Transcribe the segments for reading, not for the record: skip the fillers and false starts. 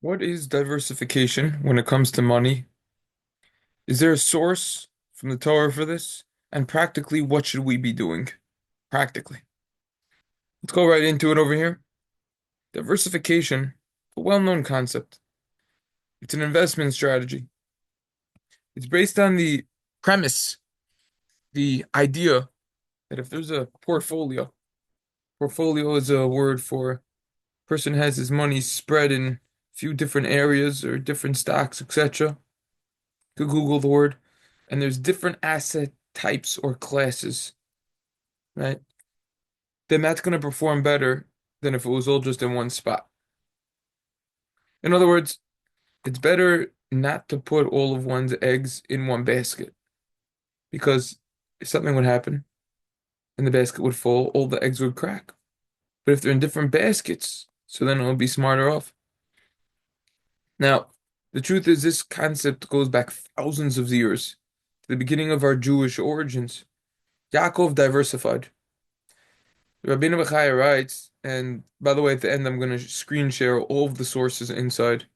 What is diversification when it comes to money? Is there a source from the Torah for this? And practically, what should we be doing? Practically. Let's go right into it over here. Diversification, a well-known concept. It's an investment strategy. It's based on the premise, the idea that if there's a portfolio is a word for person has his money spread in a few different areas or different stocks, etc. Could Google the word. And there's different asset types or classes, right? Then that's going to perform better than if it was all just in one spot. In other words, it's better not to put all of one's eggs in one basket because if something would happen and the basket would fall, all the eggs would crack. But if they're in different baskets, so then it would be smarter off. Now, the truth is, this concept goes back thousands of years to the beginning of our Jewish origins. Yaakov diversified. Rabbeinu Bechaya writes, and by the way, at the end, I'm going to screen share all of the sources inside.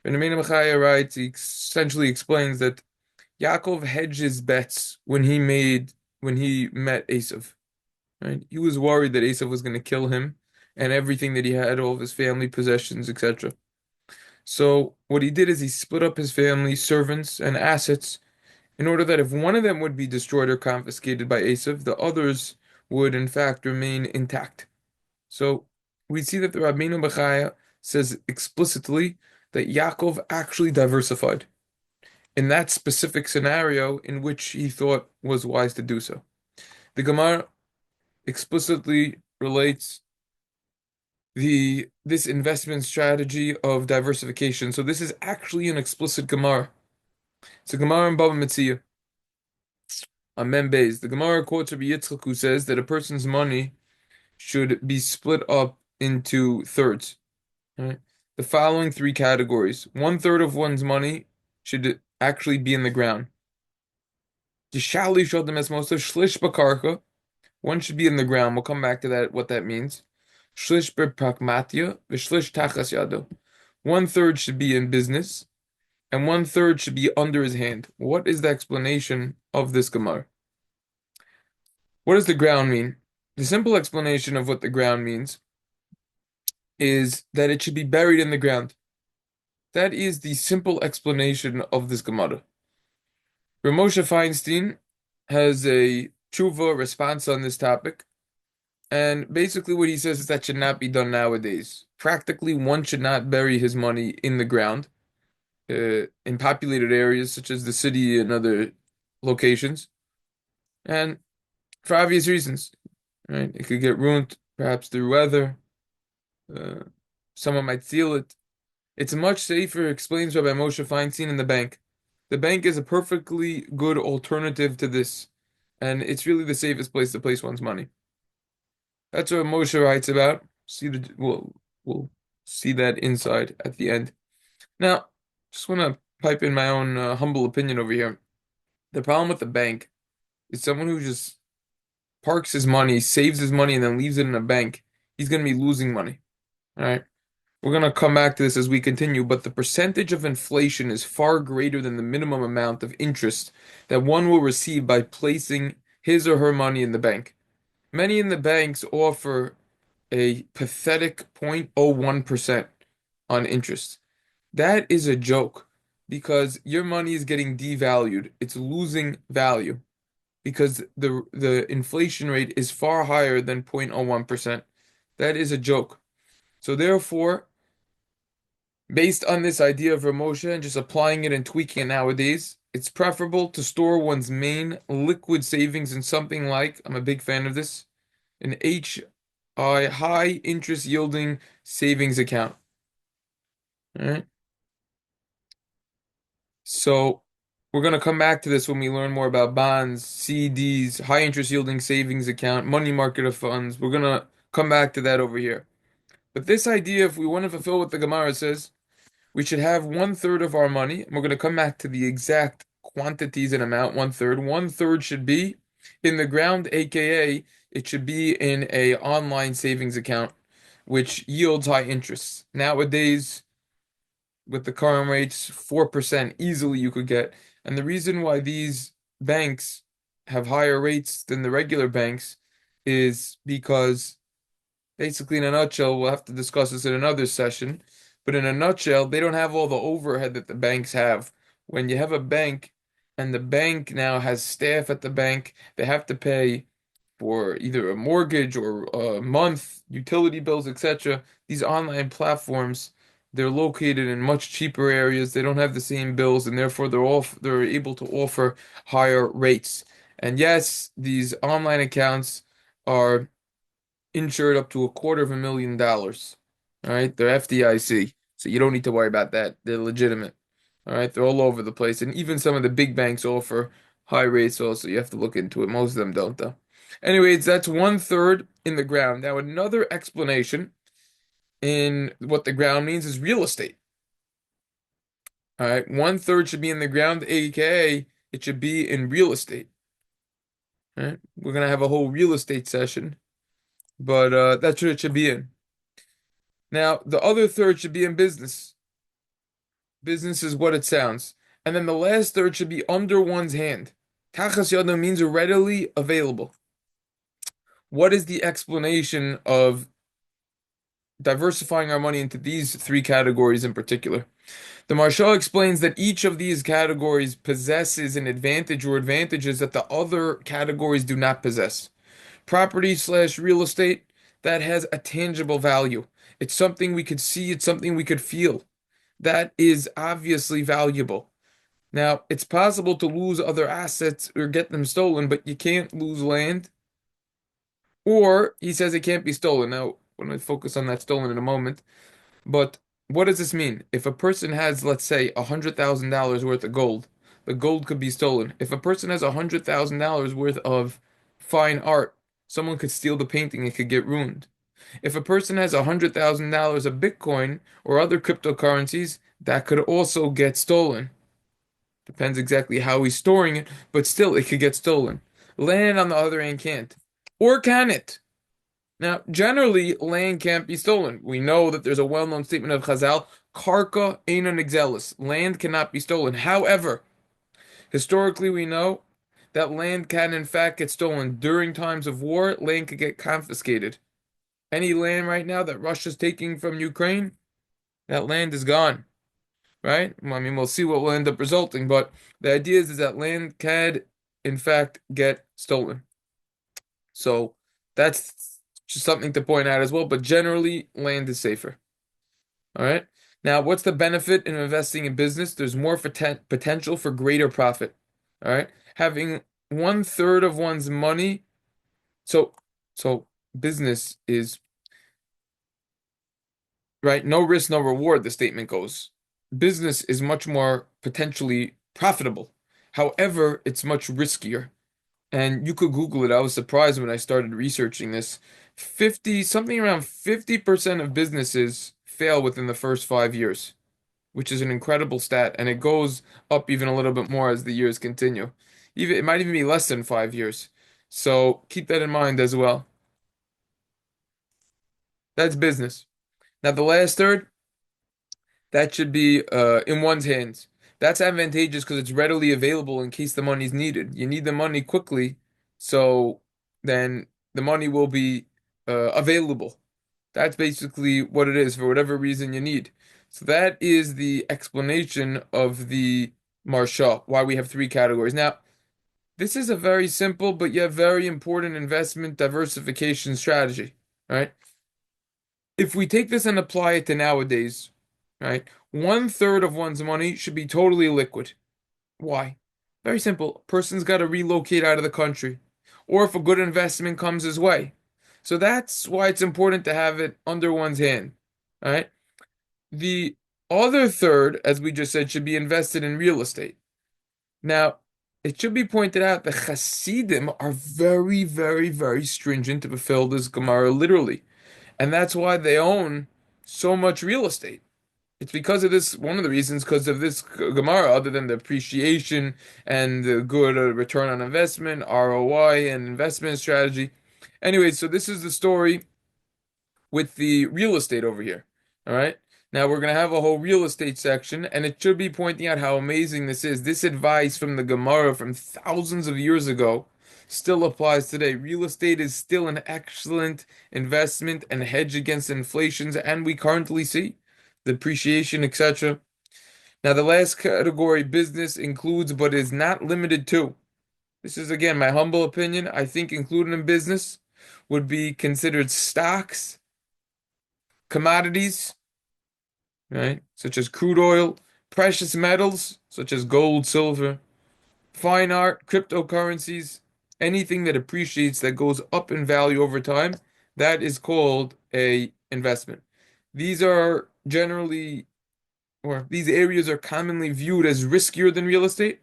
Rabbeinu Bechaya writes, he essentially explains that Yaakov hedged his bets when he met Esav. Right? He was worried that Esav was going to kill him and everything that he had, all of his family possessions, etc. So what he did is he split up his family, servants, and assets in order that if one of them would be destroyed or confiscated by Esav, the others would in fact remain intact. So we see that the Rabbeinu Bechaya says explicitly that Yaakov actually diversified in that specific scenario in which he thought was wise to do so. The Gemara explicitly relates this investment strategy of diversification. So this is actually an explicit Gemara. It's a Gemara in Baba Metzia on Mem Beis. The Gemara quotes Rabbi Yitzchak who says that a person's money should be split up into thirds. Right? The following three categories. One third of one's money should actually be in the ground. Shlish bakarka. One should be in the ground. We'll come back to that, what that means. Shlish b'pragmatia, v'shlish tachas yado. One third should be in business, and one third should be under his hand. What is the explanation of this Gemara? What does the ground mean? The simple explanation of what the ground means is that it should be buried in the ground. That is the simple explanation of this Gemara. Ramosha Feinstein has a tshuva response on this topic, and basically what he says is that should not be done nowadays. Practically, one should not bury his money in the ground in populated areas such as the city and other locations, and for obvious reasons, right? It could get ruined, perhaps through weather. Uh, Someone might steal it. It's much safer, explains Rabbi Moshe Feinstein, in the bank. The bank is a perfectly good alternative to this, and it's really the safest place to place one's money. That's what Moshe writes about. We'll see that inside at the end. Now, just want to pipe in my own humble opinion over here. The problem with the bank is someone who just parks his money, saves his money, and then leaves it in a bank. He's going to be losing money. All right. We're going to come back to this as we continue, but the percentage of inflation is far greater than the minimum amount of interest that one will receive by placing his or her money in the bank. Many in the banks offer a pathetic 0.01% on interest. That is a joke because your money is getting devalued. It's losing value because the inflation rate is far higher than 0.01%. That is a joke. So therefore, based on this idea of Ramosha and just applying it and tweaking it nowadays, it's preferable to store one's main liquid savings in something like, I'm a big fan of this, an HI, high interest yielding savings account. All right. So we're going to come back to this when we learn more about bonds, CDs, high interest yielding savings account, money market of funds. We're going to come back to that over here. But this idea, if we want to fulfill what the Gemara says, we should have one third of our money. And we're going to come back to the exact quantities and amount, one third. One third should be in the ground, aka it should be in a online savings account, which yields high interest. Nowadays, with the current rates, 4% easily you could get. And the reason why these banks have higher rates than the regular banks is because basically, in a nutshell, we'll have to discuss this in another session, but in a nutshell, they don't have all the overhead that the banks have. When you have a bank and the bank now has staff at the bank, they have to pay for either a mortgage or a month, utility bills, etc. These online platforms, they're located in much cheaper areas. They don't have the same bills, and therefore they're able to offer higher rates. And yes, these online accounts are insured up to $250,000. All right, they're FDIC, so you don't need to worry about that. They're legitimate. All right, they're all over the place, and even some of the big banks offer high rates. Also, you have to look into it. Most of them don't, though. Anyways, that's one third in the ground. Now, another explanation in what the ground means is real estate. All right, one third should be in the ground, aka it should be in real estate. All right, we're gonna have a whole real estate session, but that's what it should be in. Now, the other third should be in business. Business is what it sounds. And then the last third should be under one's hand. Tachas yado means readily available. What is the explanation of diversifying our money into these three categories in particular? The Maharsha explains that each of these categories possesses an advantage or advantages that the other categories do not possess. Property slash real estate, that has a tangible value. It's something we could see, it's something we could feel. That is obviously valuable. Now, it's possible to lose other assets or get them stolen, but you can't lose land. Or he says it can't be stolen. Now, we're going to focus on that stolen in a moment. But what does this mean? If a person has, let's say, $100,000 worth of gold, the gold could be stolen. If a person has $100,000 worth of fine art, someone could steal the painting, it could get ruined. If a person has $100,000 of Bitcoin or other cryptocurrencies, that could also get stolen. Depends exactly how he's storing it, but still, it could get stolen. Land, on the other hand, can't. Or can it? Now, generally, land can't be stolen. We know that there's a well-known statement of Chazal, Karka einon nigzelis. Land cannot be stolen. However, historically, we know that land can, in fact, get stolen. During times of war, land could get confiscated. Any land right now that Russia's taking from Ukraine, that land is gone, right? Well, I mean, we'll see what will end up resulting, but the idea is that land can, in fact, get stolen. So that's just something to point out as well, but generally, land is safer. All right. Now, what's the benefit in investing in business? There's more potential for greater profit. All right. Having one third of one's money. So, so business is right? No risk, no reward, the statement goes. Business is much more potentially profitable. However, it's much riskier. And you could Google it. I was surprised when I started researching this. 50, something around 50% of businesses fail within the first 5 years, which is an incredible stat. And it goes up even a little bit more as the years continue. Even it might even be less than 5 years. So keep that in mind as well. That's business. Now the last third, that should be in one's hands. That's advantageous because it's readily available in case the money's needed. You need the money quickly, so then the money will be available. That's basically what it is for whatever reason you need. So that is the explanation of the Marsha, why we have three categories. Now, this is a very simple but yet very important investment diversification strategy, right? If we take this and apply it to nowadays, right, one third of one's money should be totally liquid. Why? Very simple. Person's got to relocate out of the country, or if a good investment comes his way. So that's why it's important to have it under one's hand. All right. The other third, as we just said, should be invested in real estate. Now, it should be pointed out that Hasidim are very, very, very stringent to fulfill this Gemara literally. And that's why they own so much real estate. It's because of this, one of the reasons, because of this Gemara, other than the appreciation and the good return on investment, ROI, and investment strategy. Anyway, so this is the story with the real estate over here. All right. Now we're going to have a whole real estate section, and it should be pointing out how amazing this is. This advice from the Gemara from thousands of years ago still applies today. Real estate is still an excellent investment and hedge against inflations, and we currently see depreciation, etc. Now, the last category, business, includes but is not limited to. This is again my humble opinion. I think included in business would be considered stocks, commodities, right, such as crude oil, precious metals, such as gold, silver, fine art, cryptocurrencies, anything that appreciates that goes up in value over time, that is called a investment. These are generally, or these areas are commonly viewed as riskier than real estate.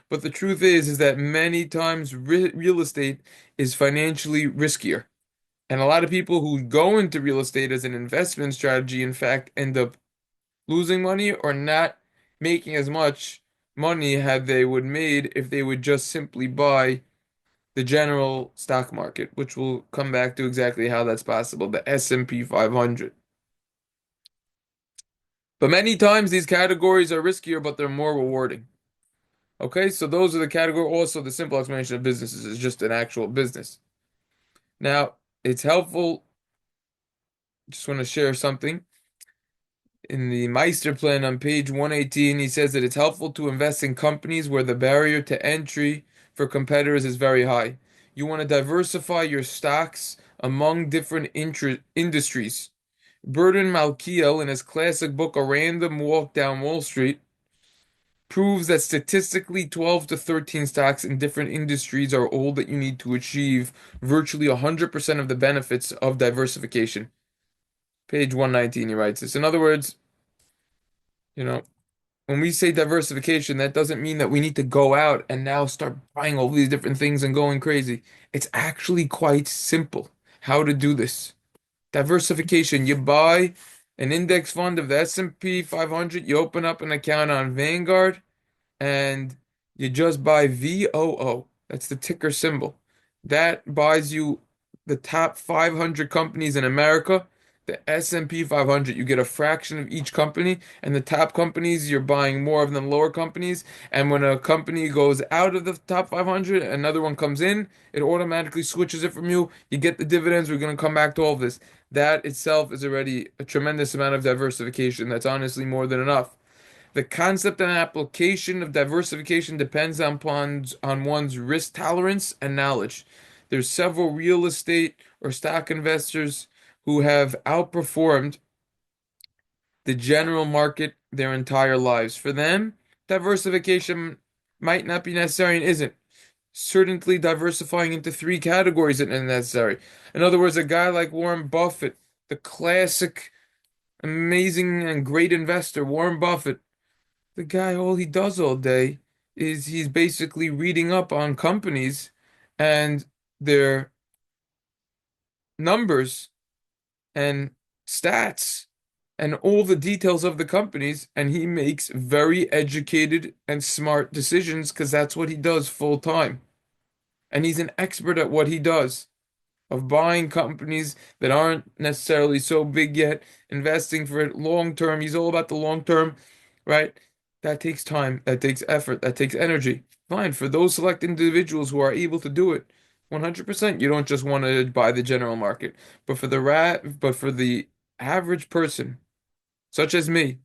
But the truth is that many times real estate is financially riskier. And a lot of people who go into real estate as an investment strategy, in fact, end up losing money or not making as much money had they would made if they would just simply buy the general stock market, which we'll come back to exactly how that's possible, the S&P 500. But many times these categories are riskier, but they're more rewarding. Okay, so those are the category. Also, the simple explanation of businesses is just an actual business. Now, it's helpful. Just want to share something. In the Meister plan on page 118, he says that it's helpful to invest in companies where the barrier to entry for competitors is very high. You want to diversify your stocks among different industries. Burton Malkiel, in his classic book A Random Walk Down Wall Street, proves that statistically 12 to 13 stocks in different industries are all that you need to achieve virtually 100% of the benefits of diversification. Page 119, he writes this. In other words, you know, when we say diversification, that doesn't mean that we need to go out and now start buying all these different things and going crazy. It's actually quite simple how to do this. Diversification, you buy an index fund of the S&P 500, you open up an account on Vanguard, and you just buy VOO. That's the ticker symbol. That buys you the top 500 companies in America. The S&P 500, you get a fraction of each company, and the top companies, you're buying more of than lower companies. And when a company goes out of the top 500, another one comes in, it automatically switches it from you. You get the dividends. We're going to come back to all of this. That itself is already a tremendous amount of diversification. That's honestly more than enough. The concept and application of diversification depends on one's risk tolerance and knowledge. There's several real estate or stock investors who have outperformed the general market their entire lives. For them, diversification might not be necessary and isn't. Certainly, diversifying into three categories isn't necessary. In other words, a guy like Warren Buffett, the classic, amazing, and great investor, Warren Buffett, the guy, all he does all day is he's basically reading up on companies and their numbers and stats and all the details of the companies, and he makes very educated and smart decisions because that's what he does full time. And he's an expert at what he does, of buying companies that aren't necessarily so big yet, investing for it long term. He's all about the long term, right? That takes time, that takes effort, that takes energy. Fine, for those select individuals who are able to do it, 100%, you don't just want to buy the general market. But for the average person, such as me,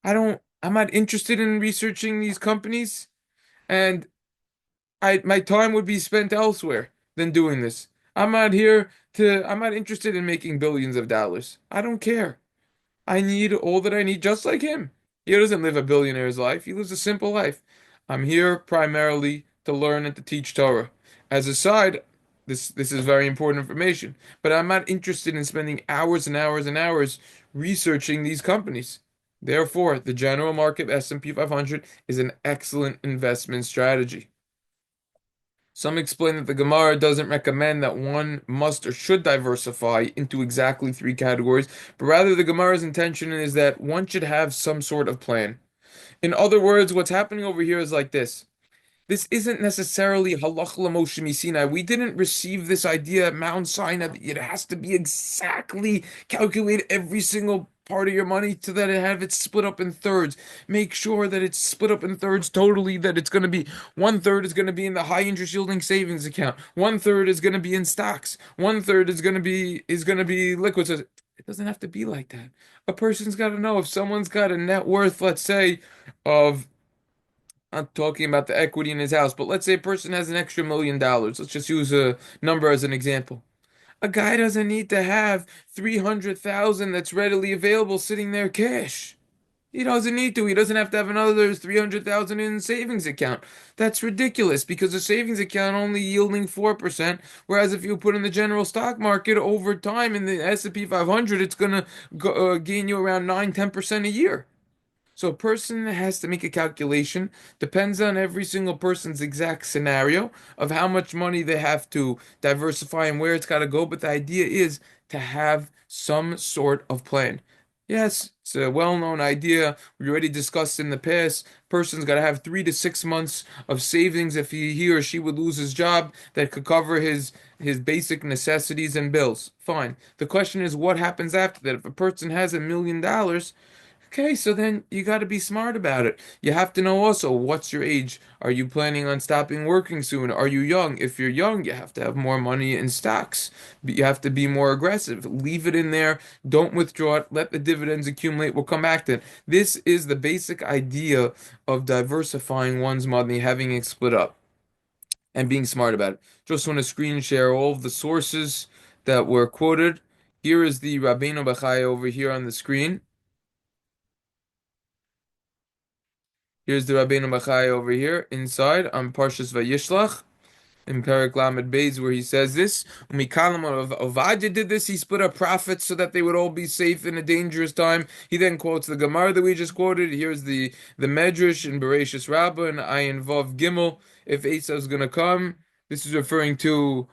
I'm not interested in researching these companies, and my time would be spent elsewhere than doing this. I'm not interested in making billions of dollars. I don't care. I need all that I need, just like him. He doesn't live a billionaire's life. He lives a simple life. I'm here primarily to learn and to teach Torah. As a side, this is very important information, but I'm not interested in spending hours and hours and hours researching these companies. Therefore, the general market S&P 500 is an excellent investment strategy. Some explain that the Gemara doesn't recommend that one must or should diversify into exactly three categories, but rather the Gemara's intention is that one should have some sort of plan. In other words, what's happening over here is like this. This isn't necessarily halach l'Moshe Sinai. We didn't receive this idea at Mount Sinai that it has to be exactly calculated every single part of your money so that it have it split up in thirds. Make sure that it's split up in thirds totally, that it's going to be one third is going to be in the high interest yielding savings account. One third is going to be in stocks. One third is going to be liquid. So it doesn't have to be like that. A person's got to know if someone's got a net worth, let's say, of I'm talking about the equity in his house, but let's say a person has an extra $1 million. Let's just use a number as an example. A guy doesn't need to have 300,000 that's readily available sitting there cash. He doesn't need to. He doesn't have to have another 300,000 in savings account. That's ridiculous because a savings account only yielding 4%, whereas if you put in the general stock market over time in the S&P 500, it's going to gain you around 9-10% a year. So a person has to make a calculation, depends on every single person's exact scenario of how much money they have to diversify and where it's got to go. But the idea is to have some sort of plan. Yes, it's a well-known idea. We already discussed in the past. Person's got to have 3 to 6 months of savings if he or she would lose his job that could cover his basic necessities and bills. Fine. The question is, what happens after that? If a person has $1 million, okay, so then you got to be smart about it. You have to know also what's your age. Are you planning on stopping working soon? Are you young? If you're young, you have to have more money in stocks. But you have to be more aggressive. Leave it in there. Don't withdraw it. Let the dividends accumulate. We'll come back to it. This is the basic idea of diversifying one's money, having it split up, and being smart about it. Just want to screen share all of the sources that were quoted. Here is the Rabbeinu Bachai over here on the screen. Here's the Rabbeinu Bachai over here inside on Parshas Vayishlach in Perek Lamed Beis where he says this. Umikalam of Ovadia did this. He split up profits so that they would all be safe in a dangerous time. He then quotes the Gemara that we just quoted. Here's the Medrash in Bereshis Rabbah and Ayin Vav Gimel. If Esau is going to come, this is referring to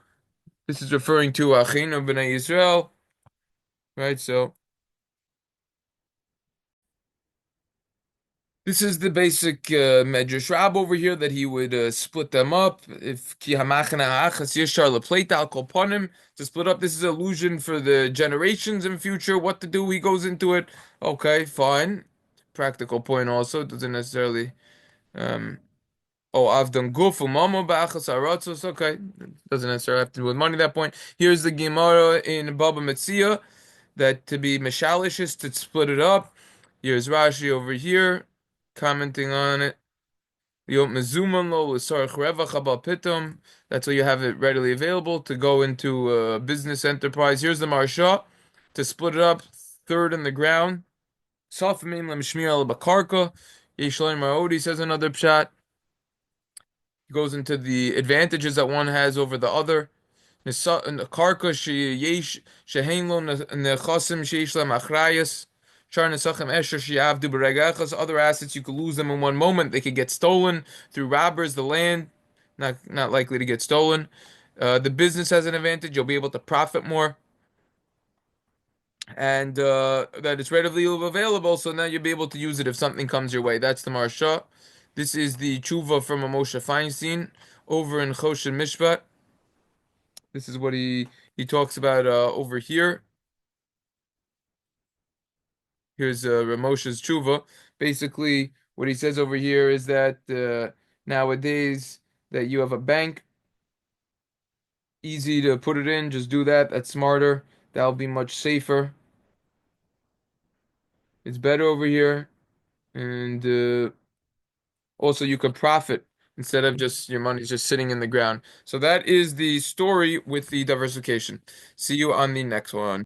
Achinu B'nai Yisrael, right? So. This is the basic Medrash Rab over here that he would split them up. If ki hamachana achas yishar lepleit al kol panim to split up. This is illusion for the generations in future. What to do? He goes into it. Okay, fine. Practical point also doesn't necessarily. Um, oh, avdam guf umamo ba'achas aratzos. Okay, doesn't necessarily have to do with money. At that point. Here's the Gemara in Baba Metzia that to be mishalish is to split it up. Here's Rashi over here commenting on it. That's why you have it readily available to go into a business enterprise. Here's the Marsha to split it up, third in the ground. Safmin lem shmir al bakarka. Yeshloim Marodi says another pshat. He goes into the advantages that one has over the other. Karka sheyesh shehein lo nechasim sheish lem achrayas. Other assets, you could lose them in one moment. They could get stolen through robbers. The land, not likely to get stolen. The business has an advantage. You'll be able to profit more, and that it's readily available. So now you'll be able to use it if something comes your way. That's the Marsha. This is the tshuva from a Moshe Feinstein over in Choshen Mishpat. This is what he talks about over here. Here's Ramosha's tshuva. Basically, what he says over here is that nowadays that you have a bank, easy to put it in, just do that. That's smarter. That'll be much safer. It's better over here, and also you could profit instead of just your money's just sitting in the ground. So that is the story with the diversification. See you on the next one.